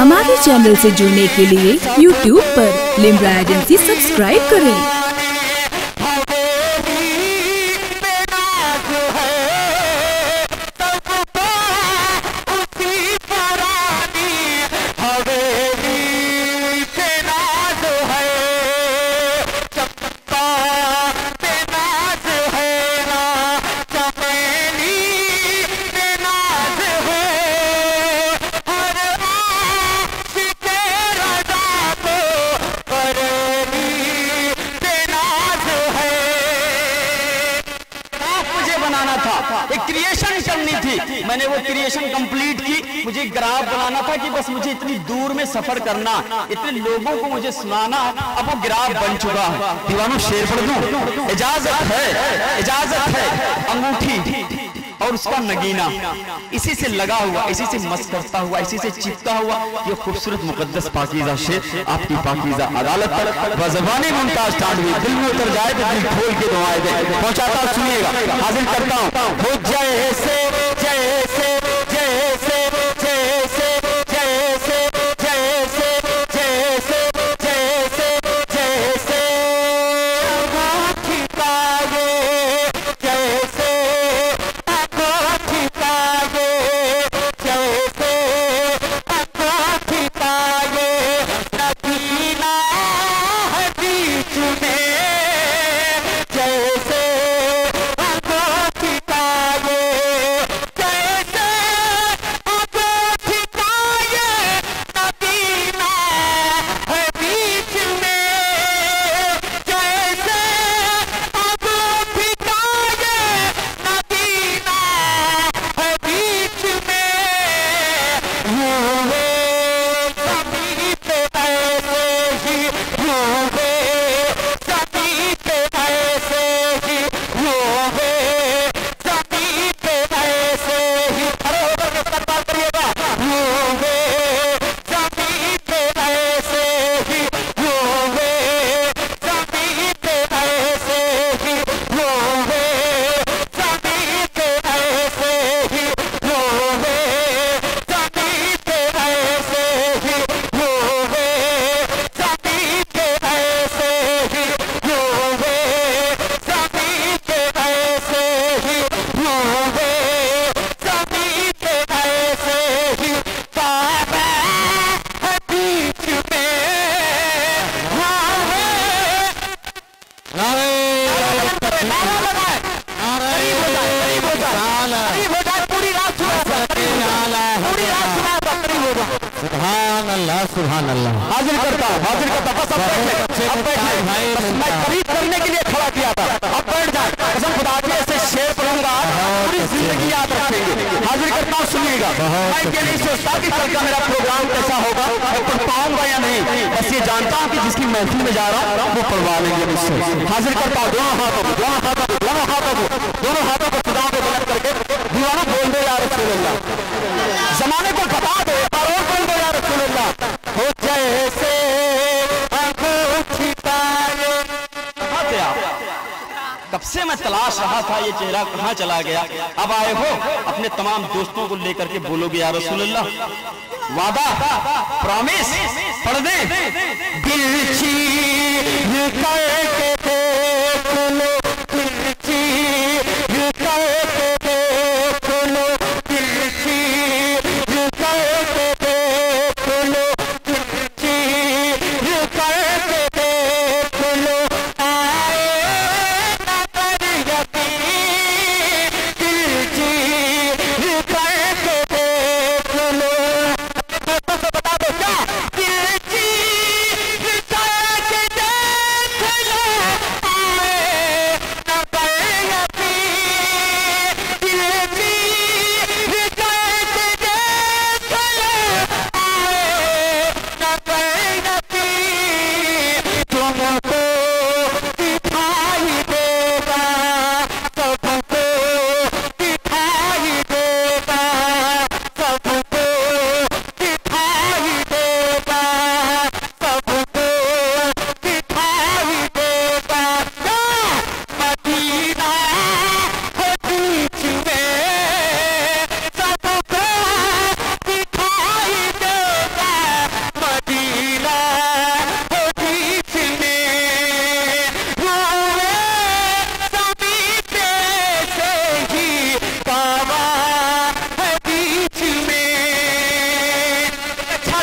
हमारे चैनल से जुड़ने के लिए YouTube पर लिम्रा एजेंसी सब्सक्राइब करें। मैंने वो क्रिएशन कंप्लीट की, मुझे ग्राफ बनाना था कि बस मुझे इतनी दूर में सफर करना, इतने लोगों को मुझे सुनाना। अब वो ग्राफ बन चुका है। दीवानों शेर पढ़ दूं? इजाजत है अंगूठी और उसका नगीना, इसी से लगा हुआ, इसी से मस्त करता हुआ, इसी से चिपका हुआ ये खूबसूरत मुकद्दस पाकीज़ा शेर आपकी पाकीज़ा अदालत पर बज़बानी मुमताज तांडवी दिल में उतर जाए तो दिल खोल के दुआएं दे। पहुंचाता सुनिएगा, हाजिर करता हूं। हो जय से जय से जय से जय से जय से जय से जय से जय से जय से हाजिर करता बस अब बैठे मैं खरीद करने के लिए खड़ा किया था। अब बैठ जाए, कसम खुदा की ऐसे शेर पढ़ूंगा पूरी जिंदगी याद रखेंगे। हाजिर करता हूँ, सुनिएगा। मैं ये नहीं सोचता कि कल का मेरा प्रोग्राम कैसा होगा, मैं पढ़ पाऊंगा या नहीं, बस ये जानता हूँ कि जिसकी महफिल में जा रहा हूँ वो पढ़वा लेंगे मुझसे। हाजिर करता हूँ दोनों हाथों को खुदा को बुलंद करके दीवाना बोल दो या रसूल अल्लाह, जमाने को बता दो और बोल दो या रसूल अल्लाह। हो जय से कब से मैं तलाश रहा था ये चेहरा कहाँ चला गया, अब आए हो अपने तमाम दोस्तों को लेकर के बोलोगे या रसूल अल्लाह। वादा प्रॉमिस पढ़ दे।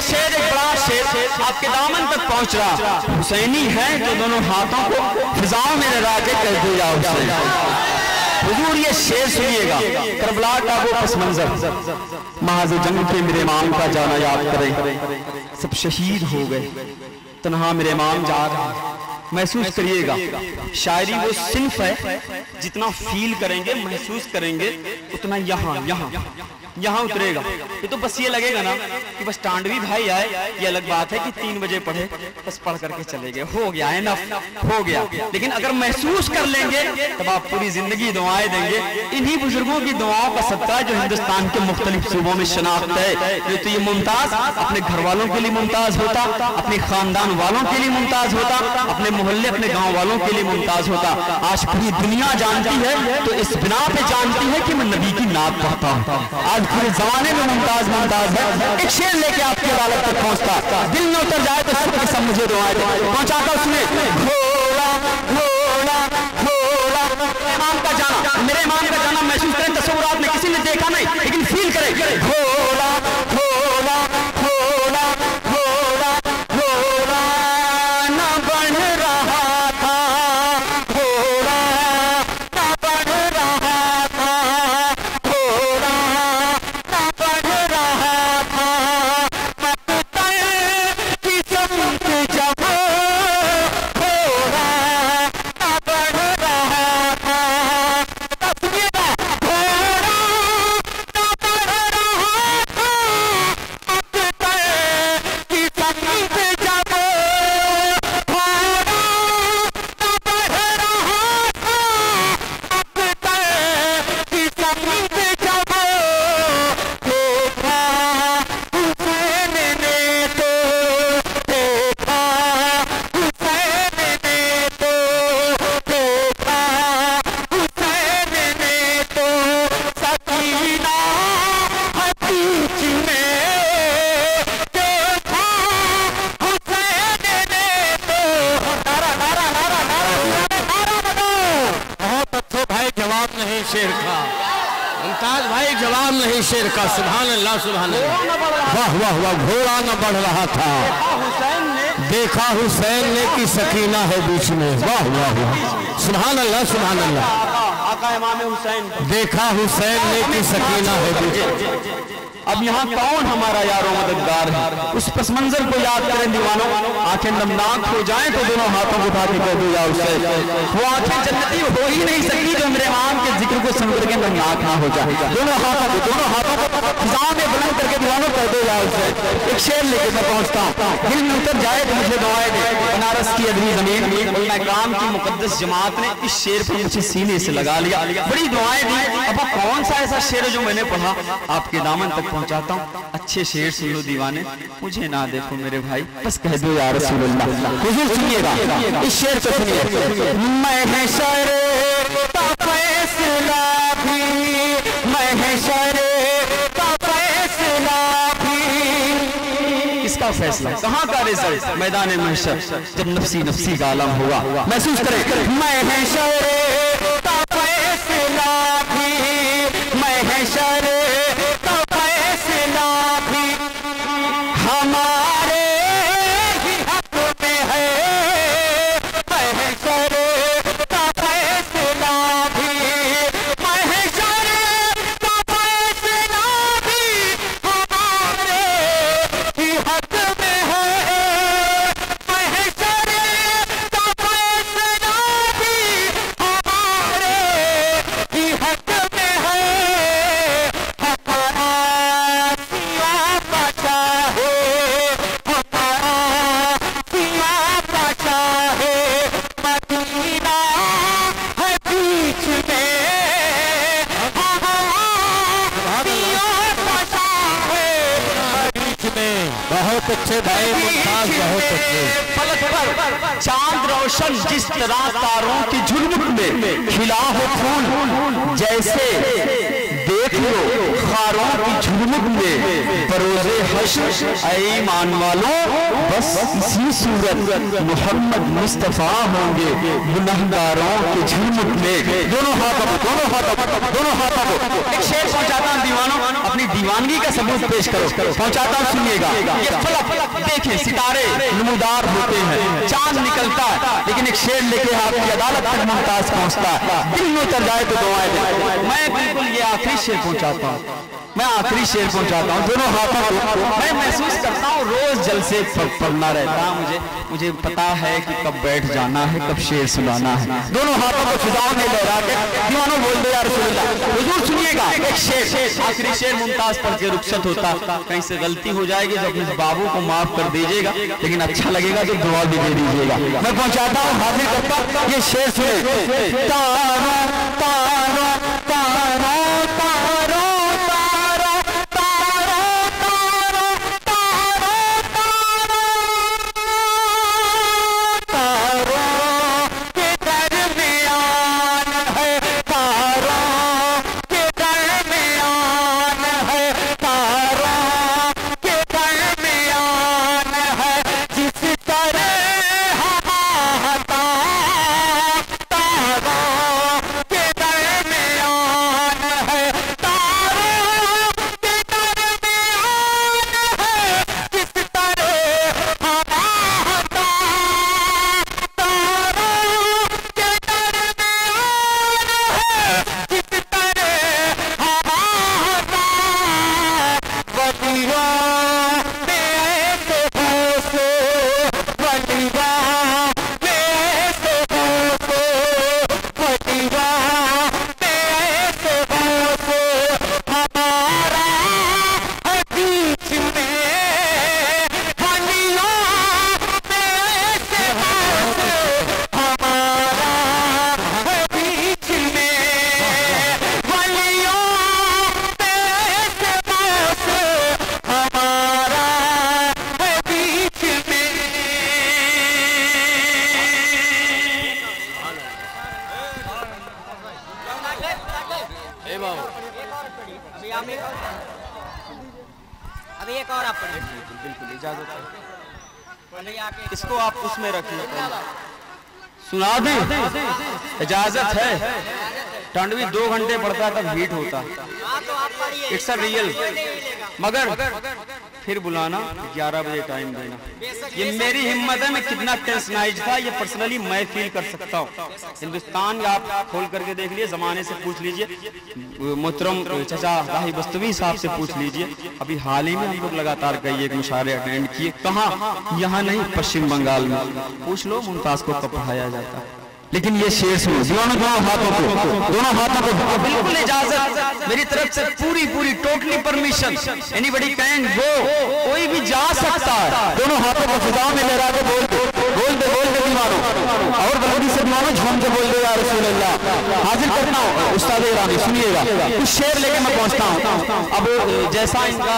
शेर एक बड़ा शेर आपके दामन तक पहुंच रहा, हुसैनी है जो दोनों हाथों को फिजाओं में लगा के कह दिया हुसैन। हुजूर ये शेर सुनिएगा, करबला का वो पस मंजर, महाज जंग के मेरे इमाम का जाना याद करें, सब शहीद हो गए, तन्हा मेरे इमाम जा रहे। महसूस करिएगा, शायरी वो सिंफ है जितना फील करेंगे महसूस करेंगे उतना यहाँ यहाँ यहाँ उतरेगा। ये तो बस ये लगेगा ना कि बस तांडवी भाई आए, ये अलग बात है कि 3 बजे पढ़े, बस पढ़ करके चले गए, हो गया है ना, हो गया। लेकिन अगर महसूस कर लेंगे तब आप पूरी जिंदगी दुआएं देंगे। इन्हीं बुजुर्गों की दुआओं का सदका जो हिंदुस्तान के मुख्तलिफ सूबों में शनाख्त है। तो ये मुमताज अपने घर वालों के लिए मुमताज होता, अपने खानदान वालों के लिए मुमताज होता, अपने मोहल्ले अपने गाँव वालों के लिए मुमताज होता। आज पूरी दुनिया जानती है तो इस बिना पे जानती है कि मैं नबी की नात पढ़ता हूँ। आज पूरे जमाने में मुमताज मुमताज है। एक शेर लेके आपकी अदालत तक पहुंचता, दिल में उतर जाए तो सब सब मुझे दुआएं दे, पहुंचाता उसमें घोड़ा घोड़ा घोड़ा। इमाम का जाना, मेरे इमाम का जाना महसूस करें, तस्वुरात में किसी ने देखा नहीं लेकिन फील करें, घोड़ा घोड़ा घोड़ा घोड़ा घोड़ा न बढ़ रहा था, घोड़ा न बढ़ रहा था, घोड़ा न बढ़ रहा था, मकतल की समत जब घोड़ा न बढ़ रहा था। तस्वीर घोड़ा न बढ़ रहा था, मकतल की समत जब घोड़ा न बढ़ रहा था, मकतल की समत जब देखा हुसैन ने तो, देखा हुसैन ने तो, देखा हुसैन ने तो, सकीना है बीच में, देखा हुसैन ने तो। नारा नारा नारा नारा नारा बनाओ। बहुत अच्छे भाई, जवाब नहीं शेर का, मुमताज भाई जवाब नहीं शेर का। सुभान अल्लाह सुभान अल्लाह, वाह वाह वाह। घोड़ा न बढ़ रहा था, हुसैन ने देखा हुसैन ने की सकीना है बीच में, वाह वाह वाह। सुभान अल्लाह सुभान अल्लाह। आका इमाम हुसैन देखा हुसैन ने की सकीना है बीच में। अब यहाँ कौन हमारा यारो मददगार है, उस पस मंजर को याद करें दीवानों। आंखें नमनाक हो जाएं तो दोनों हाथों को उठा के कह दो या उसे, वो आंखें जन्नती हो ही नहीं सकती जो मेरे इमाम के जिक्र को सुन करके नमनाक ना हो जाए। दोनों हाथों को फिजाओं में बुलंद करके दीवानों कह दो या उसे। एक शेर लेके मैं पहुंचता हूँ, दिल में उतर जाए तो मुझे दुआएं दे। बनारस की अदबी जमीन मैकाम की मुकद्दस जमात ने इस शेर पर मुझे सीने से लगा लिया, बड़ी दुआएं दी। अब कौन सा ऐसा शेर है जो मैंने पढ़ा आपके दामन तक पहुंचाता हूँ। अच्छे शेर सुन लो दीवाने, मुझे ना देखो मेरे भाई, बस कह दो या रसूलुल्लाह। हुजूर सुनिएगा, इस शेर को सुनिए। महशर का फैसला भी, महशर का फैसला भी। किसका फैसला, कहाँ का रिजल्ट? मैदान महशर, जब नफसी नफसी का आलम होगा। महसूस करें, महशर का फैसला भी, महशर हमारे ही हक में है, महशर का फैसला भी, महशर का फैसला भी हमारे ही हक में है, महशर का फैसला भी हमारे ही हक में है। हमारा सिया बचा है, मदीना है बीच में, बीच में। बहुत अच्छे भाई मुमताज, बहुत अच्छे। फलक पर चांद रोशन जिस तरह तारों की झुलमुट में खिला हो फूल, जैसे देख देखियो खारों की झुरमुट में बरोज़े हश्र ऐ ईमान वालों, बस इसी सूरत मोहम्मद मुस्तफा होंगे गुनहगारों के झुरमुट में। दोनों हाथों को एक शेर पहुंचाता हूं दीवानों, अपनी दीवानगी का सबूत पेश करो, पहुंचाता हूं, सुनिएगा। ये फलक देखें, सितारे नमूदार होते हैं, चांद निकलता है, लेकिन एक शेर लेके आपकी अदालत तक मुमताज पहुंचता है, दिल में उतर जाए तो दुआएं दे। मैं बिल्कुल ये आखिरी शेर पहुंचाता हूं, मैं आखिरी शेर पहुंचाता हूँ। दोनों हाथों को मैं महसूस करता हूँ, रोज जलसे पढ़ना रहता है मुझे पता है कि कब बैठ जाना है, कब शेर सुनाना है। दोनों हाथों को फिजाओं में लहरा के दीवानों बोल दे या रसूल अल्लाह। हुजूर सुनिएगा एक शेर, आखिरी शेर मुमताज पढ़ के रुखसत होता। कहीं से गलती हो जाएगी तो अपने बाबू को माफ कर दीजिएगा, लेकिन अच्छा लगेगा तो दुआ भी दे दीजिएगा। मैं पहुंचाता हूँ, हाजिर करता, ये शेर सुने। तारो तारो तारो तारो अभी एक और आप पढ़िए। बिल्कुल इजाजत है, इसको आप उसमें रखिए, सुना दें, इजाजत है। टंडवी 2 घंटे पढ़ता है तब हीट होता, इट्स अ रियल। मगर फिर बुलाना 11 बजे टाइम देना, ये मेरी हिम्मत है। मैं कितना टेंशनाइज था ये पर्सनली मैं फील कर सकता हूँ। हिंदुस्तान आप खोल करके देख लीजिए, जमाने से पूछ लीजिए, मोहतरम चाचा राही बस्तवी साहब से पूछ लीजिए। अभी हाल ही में हम लोग लगातार कई एक मुशायरे अटेंड किए, कहाँ, यहाँ नहीं, पश्चिम बंगाल में। पूछ लो मुमताज को कब पढ़ाया जाता है। लेकिन ये शेर सुनो, दोनों हाथों को बिल्कुल इजाजत मेरी तरफ से, पूरी totally permission, anybody can go, कोई भी जा सकता है। दोनों हाथों को फिजाओं में लहरा के बोल दे दीवानों, और बुलंदी से दीवानों झूम के बोल दे या रसूल अल्लाह। हाजिर करता हूँ उस्ताद ईरानी, सुनिएगा कुछ शेर लेके मैं पहुंचता हूँ। अब जैसा इनका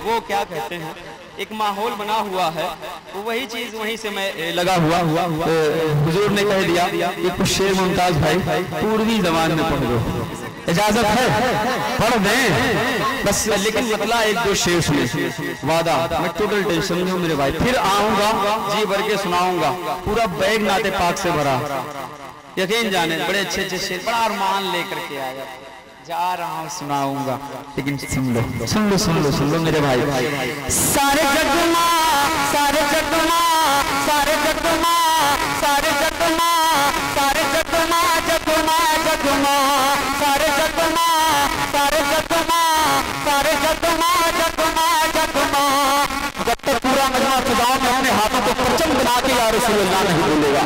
वो क्या कहते हैं, एक माहौल बना हुआ है, वो वही चीज वहीं से मैं लगा हुआ हुजूर ने कह दिया ये कुछ शेर मुमताज भाई पूर्वी जबान में पढ़ दो, इजाजत है पढ़ दें बस। लेकिन मतलब 1-2 शेर सुने, वादा, मैं टोटल टेंशन में हूँ मेरे भाई। फिर आऊंगा जी भर के सुनाऊंगा, पूरा बैग नाते पाक से भरा, यकीन जाने बड़े अच्छे शेर, बड़ा अरमान लेकर के आया, जा रहा हूँ सुनाऊंगा। लेकिन सुन लो मेरे भाई। सारे जगमा सारे जगमा सारे जगमा सारे जगमा सारे जगमा जगमा जगमा सारे जगमा सारे जगमा सारे जगमा जगमा जगमा। जब तक पूरा मजमा फिजाओं में अपने हाथों को परचम बना के या रसूल अल्लाह नहीं बोलेगा,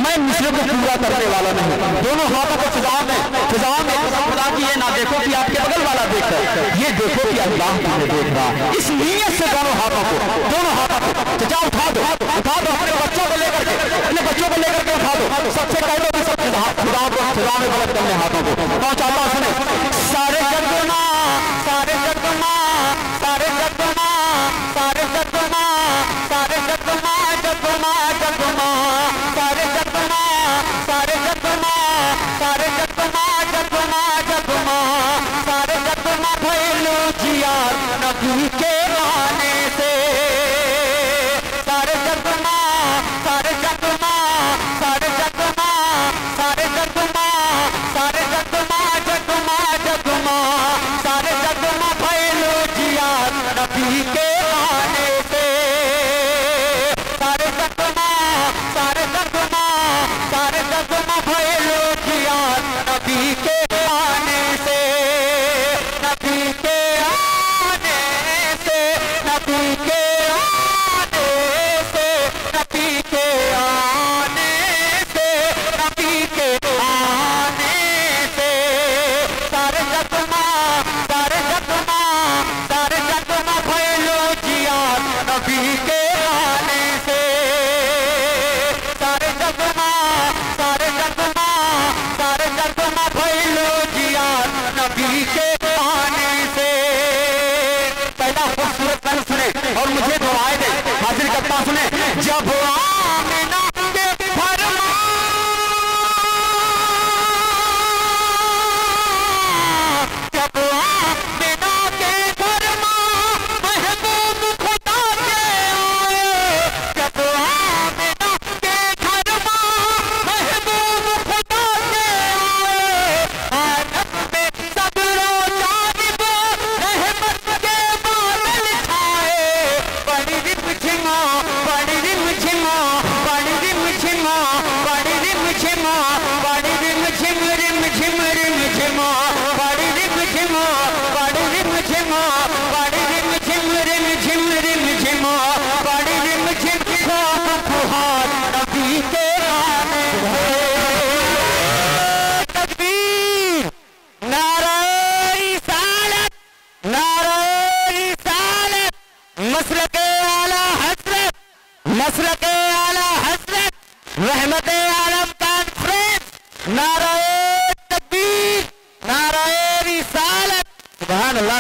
मैं मिसरे को पूरा करने वाला नहीं। दोनों हाथों को फिजाओं में खुदा की ये ना देखो कि आपके बगल वाला देख रहा है, ये देखो कि अल्लाह तुम्हें देख रहा है। इस नीयत से दोनों हाथों को चचा उठा दो अपने बच्चों को लेकर के उठा दो। सबसे कह दो कि सब खुदा को खुदा में गलत करने हाथों को पहुंचाता। सुने, सारे जगमा सारे जगमा सारे जगमा सारे जगमा सारे जगमा जगमा जगमा सारे जगमा सारे जगमा सारे जगमा जगमा जगमा सारे नबी के आने से सारे जगमा भइलो जिया नबी के आने से। पहला खूबसूरत गाना सुने और मुझे दुआएं दे, हाजिर करता सुने। जब आमिना के फरमा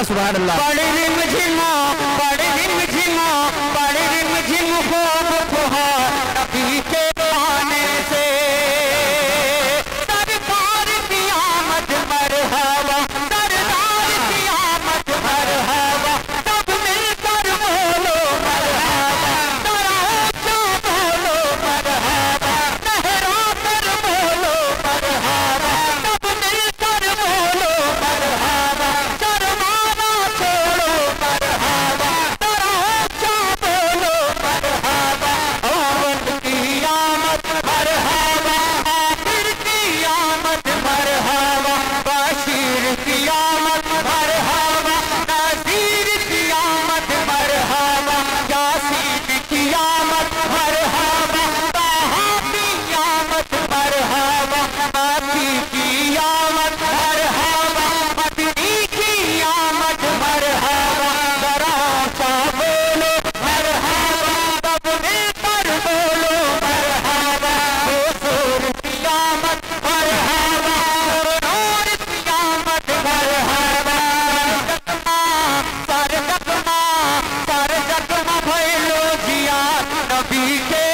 सुभान अल्लाह। बड़ी रिम झिमा खूब फुहार नबी के आने से सरदार की आमद मरहबा, सरदार की आमद मरहबा, सब मिलकर बोलो मरहबा, जरा ऊंचा बोलो मरहबा, लहरा कर बोलो मरहबा, सब मिलकर बोलो मरहबा, शर्माना छोड़ो मरहबा, जरा ऊंचा बोलो मरहबा। अव्वल की आमद मरहबा, आखिर की आमद मरहबा, बशीर की आमद मरहबा, नज़ीर की आमद मरहबा, यासीन की आमद मरहबा, ताहा की आमद मरहबा, माती की आमद मरहबा, मदनी की आमद मरहबा, जरा सा बोलो मरहबा, सब मिलकर बोलो मरहबा, हुजूर की आमद मरहबा, नूर की आमद मरहबा, सारे जगमा भइलो जिया नबी के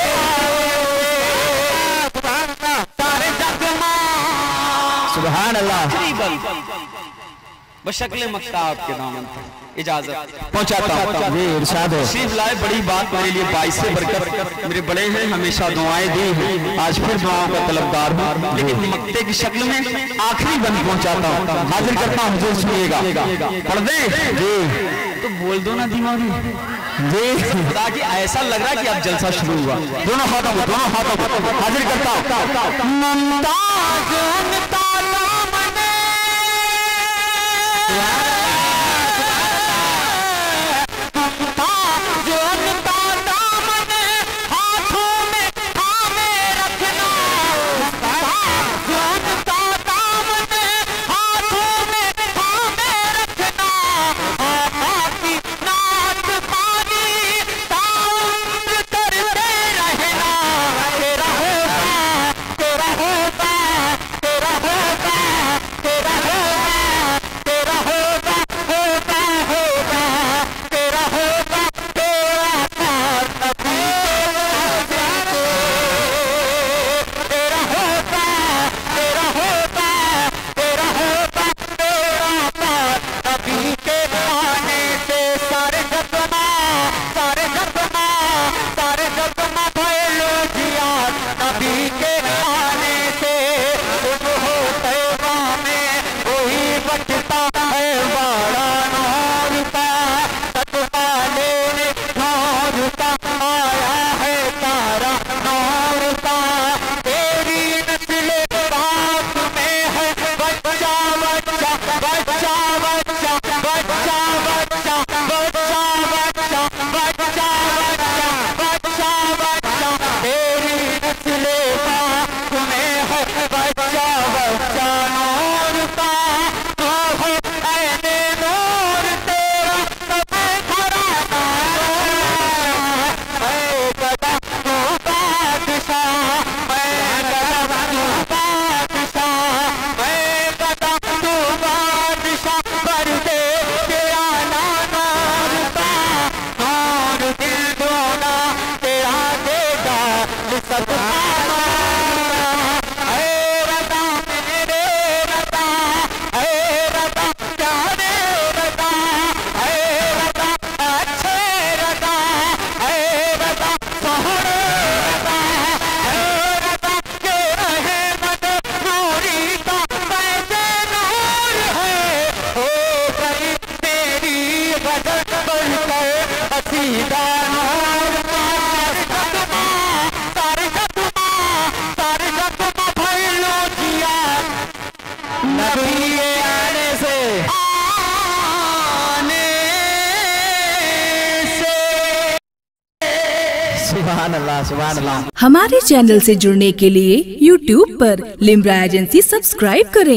सारे जगमा। सुभान अल्लाह। बशक्ल मक्ताब के दामन तक इजाजत पहुंचाता हूं जी, इरशाद हो। तशरीफ लाए, बड़ी बात मेरे लिए बाइस से बरकत, मेरे बड़े हैं, हमेशा दुआएं दी हैं, आज फिर दुआओं का तलबदार हूँ, लेकिन मक्ते की शक्ल में आखिरी बंद पहुंचाता हूँ, हाजिर करता हूँ, हुजूर सुनिएगा। पढ़ दे जी, तो बोल दो ना दीवानी जी, ताकि ऐसा लग रहा है कि अब जलसा शुरू हुआ। दोनों हाथों को हाजिर करता हूँ। मुमताज तेरा होगा सुभान अल्लाह, सुभान अल्लाह। हमारे चैनल से जुड़ने के लिए YouTube पर लिम्रा एजेंसी सब्सक्राइब करें।